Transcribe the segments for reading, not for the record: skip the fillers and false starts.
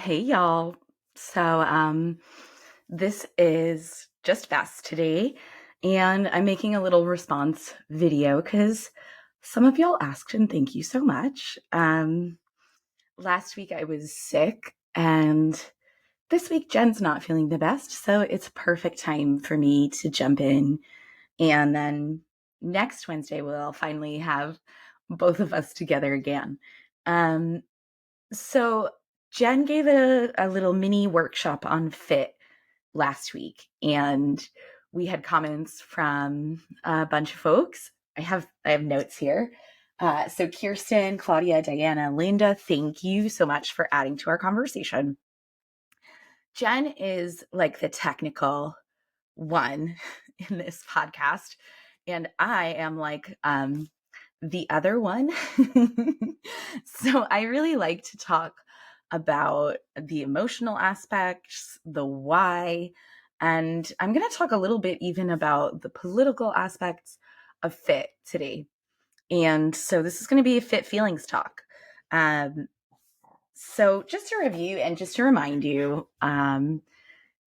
Hey y'all. So this is just Bess today, and I'm making a little response video because some of y'all asked, and thank you so much. Last week I was sick, and this week Jen's not feeling the best, so it's perfect time for me to jump in. And then next Wednesday we'll finally have both of us together again. Um, so Jen gave a little mini workshop on fit last week, and we had comments from a bunch of folks. I have notes here. So Kirsten, Claudia, Diana, Linda, thank you so much for adding to our conversation. Jen is like the technical one in this podcast, and I am like the other one. So I really like to talk about the emotional aspects, the why, and I'm going to talk a little bit even about the political aspects of fit today. And so this is going to be a fit feelings talk. Um, so just to review and just to remind you,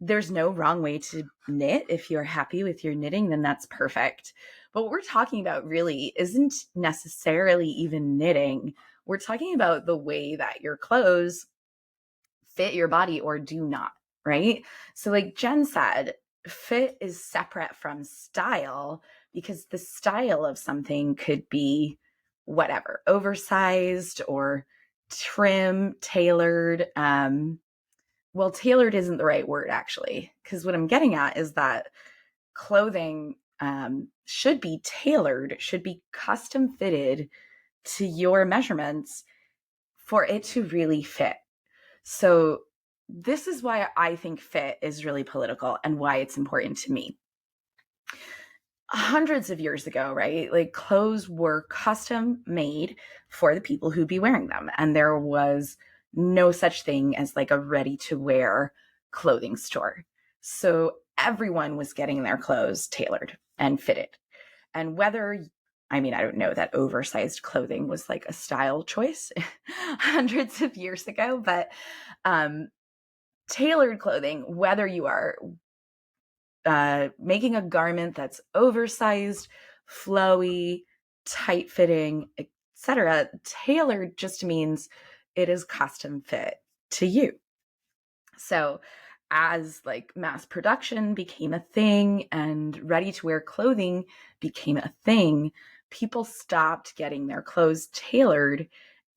there's no wrong way to knit. If you're happy with your knitting, then that's perfect. But what we're talking about really isn't necessarily even knitting. We're talking about the way that your clothes fit your body or do not, right? So, like Jen said, fit is separate from style because the style of something could be whatever, oversized or trim, tailored. Well, tailored isn't the right word actually, because what I'm getting at is that clothing should be tailored, should be custom fitted to your measurements for it to really fit. So, this is why I think fit is really political and why it's important to me. Hundreds of years ago, right? Like clothes were custom made for the people who'd be wearing them. And there was no such thing as like a ready to wear clothing store. So everyone was getting their clothes tailored and fitted. And I don't know that oversized clothing was like a style choice hundreds of years ago, but um, tailored clothing, whether you are making a garment that's oversized, flowy, tight fitting, etc. Tailored just means it is custom fit to you. So as like mass production became a thing and ready to wear clothing became a thing, people stopped getting their clothes tailored.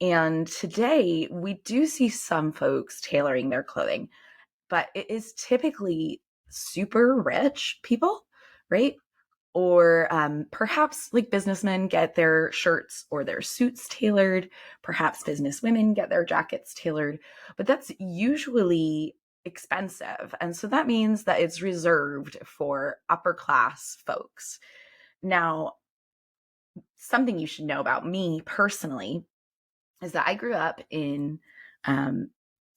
And today we do see some folks tailoring their clothing, but it is typically super rich people, right? Or perhaps like businessmen get their shirts or their suits tailored. Perhaps business women get their jackets tailored, but that's usually expensive. And so that means that it's reserved for upper class folks. Now, something you should know about me personally is that I grew up in um,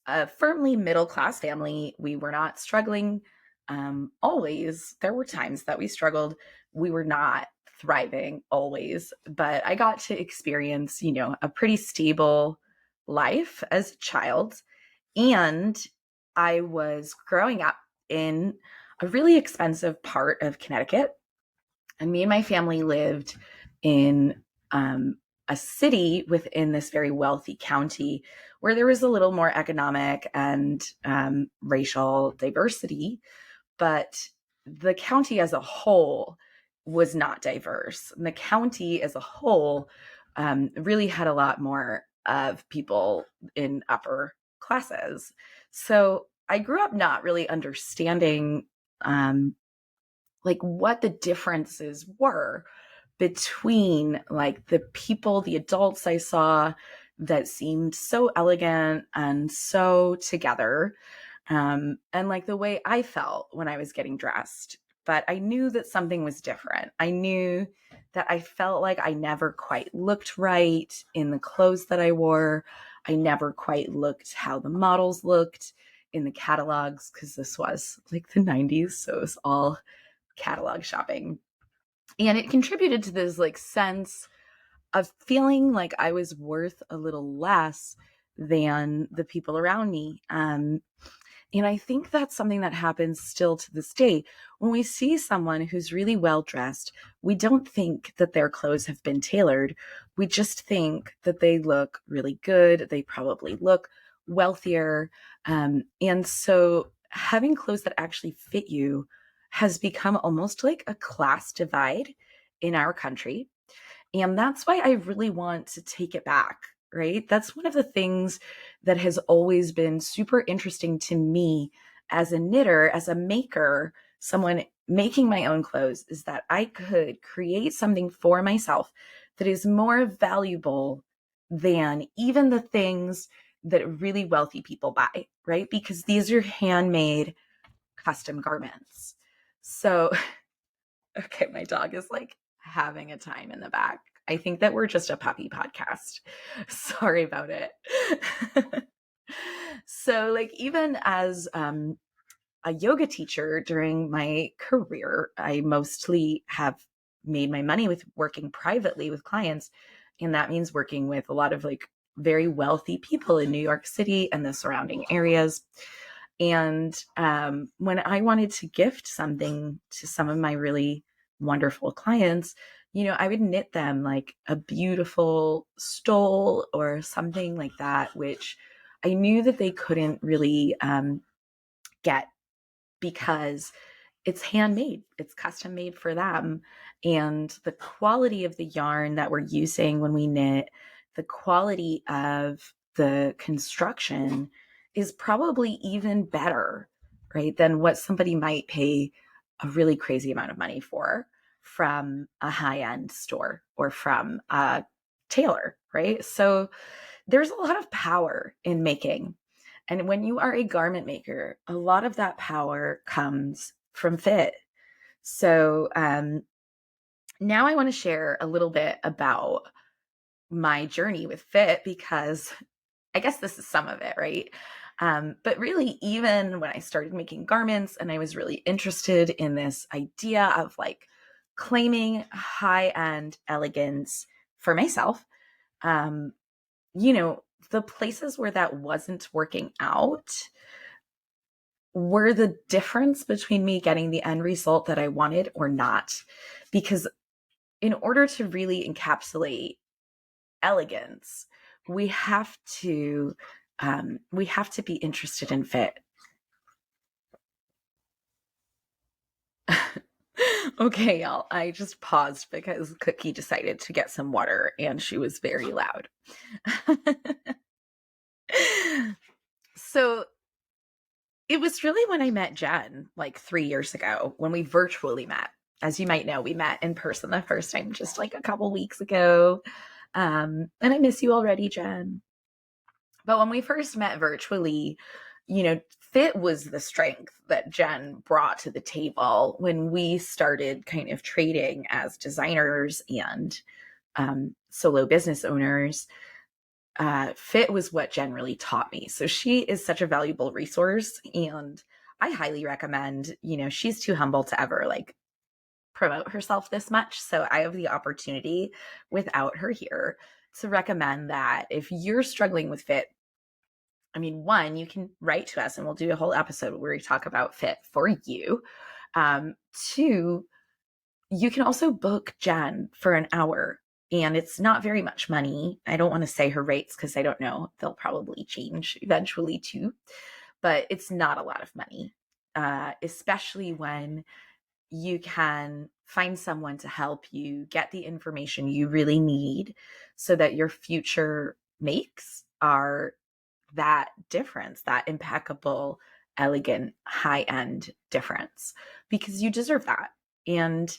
a firmly middle class family. We were not struggling always. There were times that we struggled. We were not thriving always, but I got to experience, a pretty stable life as a child. And I was growing up in a really expensive part of Connecticut. And me and my family lived in a city within this very wealthy county where there was a little more economic and racial diversity, but the county as a whole was not diverse. And the county as a whole really had a lot more of people in upper classes. So I grew up not really understanding like what the differences were between like the people, the adults I saw that seemed so elegant and so together, and like the way I felt when I was getting dressed. But I knew that something was different. I knew that I felt like I never quite looked right in the clothes that I wore. I never quite looked how the models looked in the catalogs because this was like the 90s. So it was all catalog shopping. And it contributed to this like sense of feeling like I was worth a little less than the people around me. And I think that's something that happens still to this day. When we see someone who's really well dressed, we don't think that their clothes have been tailored. We just think that they look really good. They probably look wealthier. And so having clothes that actually fit you has become almost like a class divide in our country. And that's why I really want to take it back, right? That's one of the things that has always been super interesting to me as a knitter, as a maker, someone making my own clothes, is that I could create something for myself that is more valuable than even the things that really wealthy people buy, right? Because these are handmade custom garments. So okay, my dog is like having a time in the back. I think that we're just a puppy podcast. Sorry about it. So, like, even as a yoga teacher during my career, I mostly have made my money with working privately with clients. And that means working with a lot of like very wealthy people in New York City and the surrounding areas. And when I wanted to gift something to some of my really wonderful clients, I would knit them like a beautiful stole or something like that, which I knew that they couldn't really get because it's handmade, it's custom made for them. And the quality of the yarn that we're using when we knit, the quality of the construction is probably even better, right, than what somebody might pay a really crazy amount of money for from a high-end store or from a tailor, right? So there's a lot of power in making. And when you are a garment maker, a lot of that power comes from fit. So now I want to share a little bit about my journey with fit, because I guess this is some of it, right? But really, even when I started making garments and I was really interested in this idea of like claiming high-end elegance for myself, um, the places where that wasn't working out were the difference between me getting the end result that I wanted or not. Because in order to really encapsulate elegance, we have to be interested in fit. Okay, y'all, I just paused because Cookie decided to get some water and she was very loud. So it was really when I met Jen like 3 years ago, when we virtually met. As you might know, we met in person the first time just like a couple weeks ago. And I miss you already, Jen. But when we first met virtually, fit was the strength that Jen brought to the table when we started kind of trading as designers and solo business owners. Fit was what Jen really taught me. So she is such a valuable resource, and I highly recommend, she's too humble to ever like promote herself this much. So I have the opportunity without her here to recommend that if you're struggling with fit, I mean, one, you can write to us and we'll do a whole episode where we talk about fit for you. Two, you can also book Jen for an hour, and it's not very much money. I don't want to say her rates because I don't know. They'll probably change eventually too, but it's not a lot of money, especially when you can find someone to help you get the information you really need so that your future makes are that difference, that impeccable, elegant, high-end difference, because you deserve that. And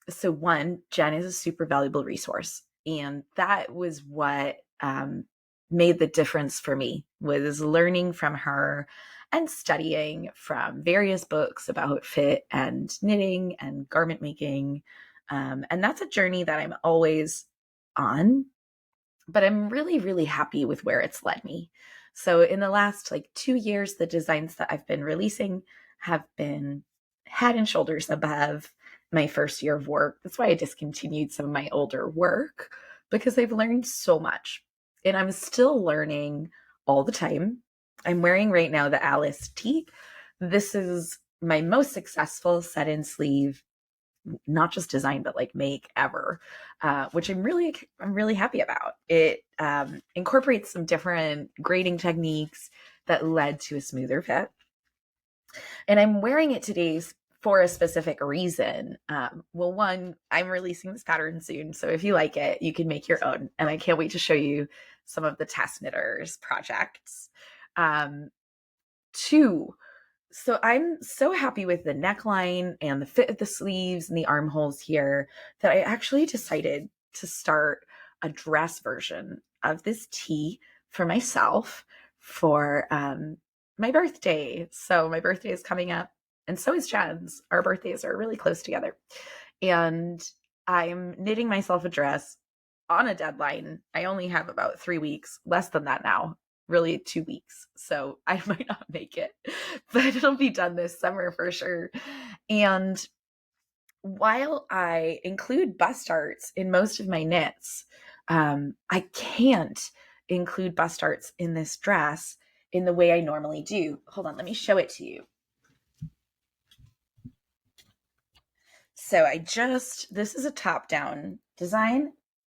so one, Jen is a super valuable resource. And that was what made the difference for me, was learning from her and studying from various books about fit and knitting and garment making. And that's a journey that I'm always on, but I'm really, really happy with where it's led me. So in the last like 2 years, the designs that I've been releasing have been head and shoulders above my first year of work. That's why I discontinued some of my older work, because I've learned so much. and I'm still learning all the time. I'm wearing right now the Alice tee. This is my most successful set-in sleeve, not just design but like make ever, which I'm really happy about. It incorporates some different grading techniques that led to a smoother fit, and I'm wearing it today for a specific reason. Well, one, I'm releasing this pattern soon, so if you like it, you can make your own, and I can't wait to show you some of the test knitters projects. Two, so I'm so happy with the neckline and the fit of the sleeves and the armholes here that I actually decided to start a dress version of this tee for myself for my birthday. So my birthday is coming up, and so is Jen's. Our birthdays are really close together. And I'm knitting myself a dress on a deadline. I only have about 3 weeks, less than that now, really 2 weeks. So I might not make it, but it'll be done this summer for sure. And while I include bust darts in most of my knits, I can't include bust darts in this dress in the way I normally do. Hold on, let me show it to you. So this is a top-down design,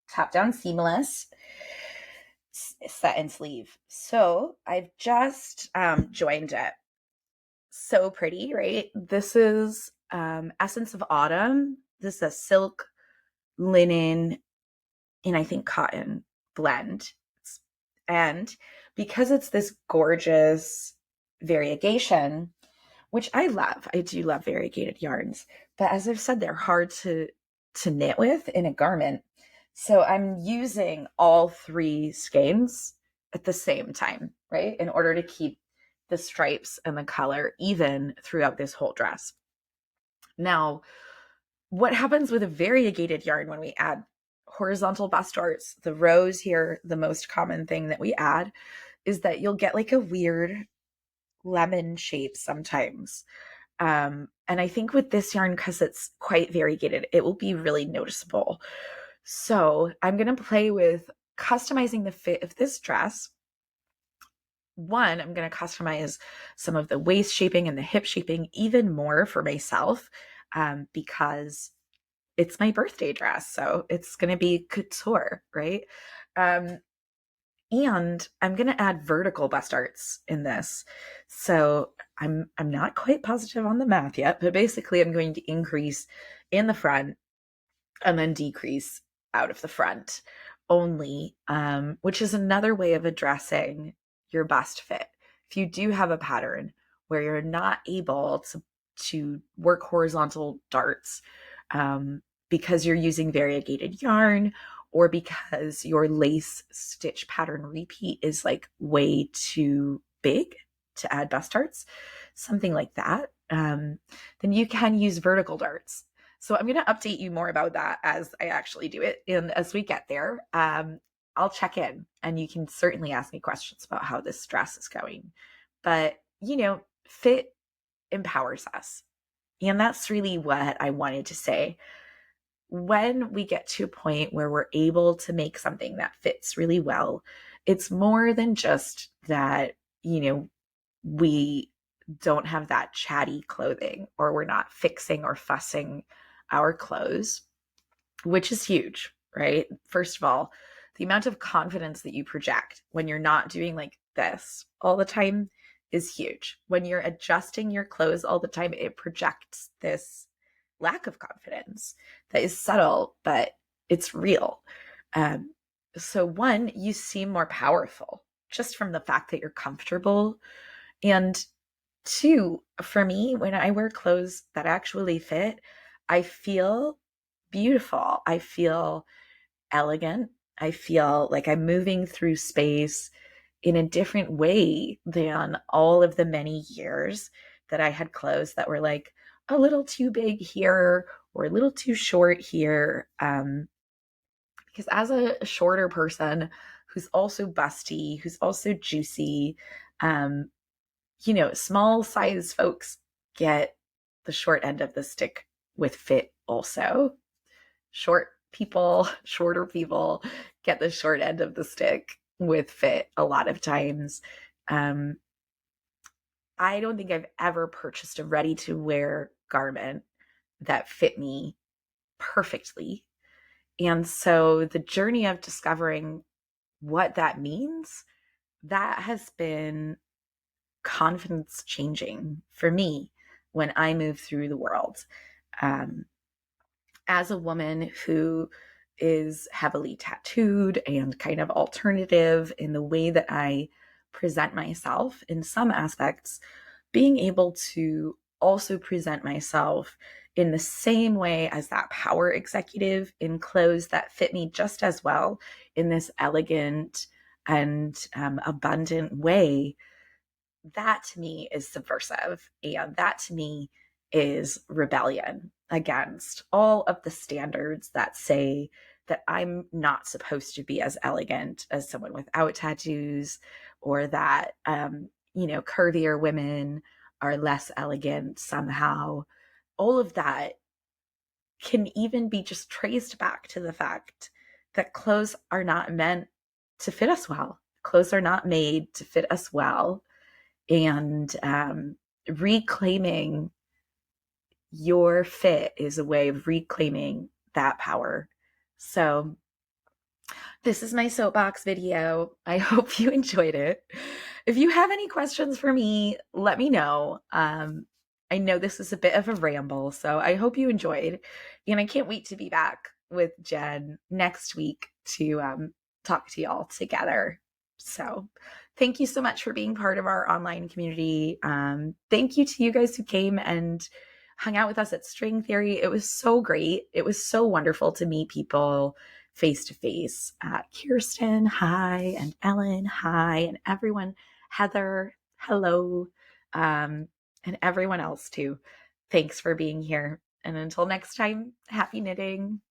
top-down seamless set and sleeve. So I've just joined it. So pretty, right? This is Essence of Autumn. This is a silk, linen, and I think cotton blend. And because it's this gorgeous variegation, which I love, I do love variegated yarns, but as I've said, they're hard to knit with in a garment. So I'm using all three skeins at the same time, right? In order to keep the stripes and the color even throughout this whole dress. Now, what happens with a variegated yarn when we add horizontal bust darts, the rows here, the most common thing that we add is that you'll get like a weird lemon shape sometimes. And I think with this yarn, because it's quite variegated, it will be really noticeable. So I'm going to play with customizing the fit of this dress. One, I'm going to customize some of the waist shaping and the hip shaping even more for myself, because it's my birthday dress. So it's going to be couture, right? And I'm going to add vertical bust darts in this. So I'm not quite positive on the math yet, but basically I'm going to increase in the front and then decrease out of the front only, which is another way of addressing your bust fit. If you do have a pattern where you're not able to work horizontal darts, because you're using variegated yarn, or because your lace stitch pattern repeat is like way too big to add bust darts, something like that, then you can use vertical darts. So I'm going to update you more about that as I actually do it. And as we get there, I'll check in, and you can certainly ask me questions about how this dress is going. But, fit empowers us. And that's really what I wanted to say. When we get to a point where we're able to make something that fits really well, it's more than just that, we don't have that chatty clothing, or we're not fixing or fussing our clothes, which is huge, right? First of all, the amount of confidence that you project when you're not doing like this all the time is huge. When you're adjusting your clothes all the time, it projects this lack of confidence that is subtle, but it's real. So one, you seem more powerful just from the fact that you're comfortable. And two, for me, when I wear clothes that actually fit, I feel beautiful. I feel elegant. I feel like I'm moving through space in a different way than all of the many years that I had clothes that were like a little too big here or a little too short here. Because as a shorter person who's also busty, who's also juicy, small size folks get the short end of the stick with fit also. Shorter people get the short end of the stick with fit a lot of times. Um, I don't think I've ever purchased a ready to wear garment that fit me perfectly. And so the journey of discovering what that means, that has been confidence changing for me when I move through the world. Um, as a woman who is heavily tattooed and kind of alternative in the way that I present myself in some aspects, being able to also present myself in the same way as that power executive in clothes that fit me just as well in this elegant and abundant way, that to me is subversive. And that to me is rebellion against all of the standards that say that I'm not supposed to be as elegant as someone without tattoos, or that, curvier women are less elegant somehow. All of that can even be just traced back to the fact that clothes are not meant to fit us well. Clothes are not made to fit us well, and reclaiming your fit is a way of reclaiming that power. So this is my soapbox video. I hope you enjoyed it. If you have any questions for me, let me know. I know this is a bit of a ramble, so I hope you enjoyed. And I can't wait to be back with Jen next week to talk to y'all together. So thank you so much for being part of our online community. Thank you to you guys who came and hung out with us at String Theory. It was so great. It was so wonderful to meet people face to face. Kirsten, hi, and Ellen, hi, and everyone, Heather, hello, and everyone else too. Thanks for being here. And until next time, happy knitting.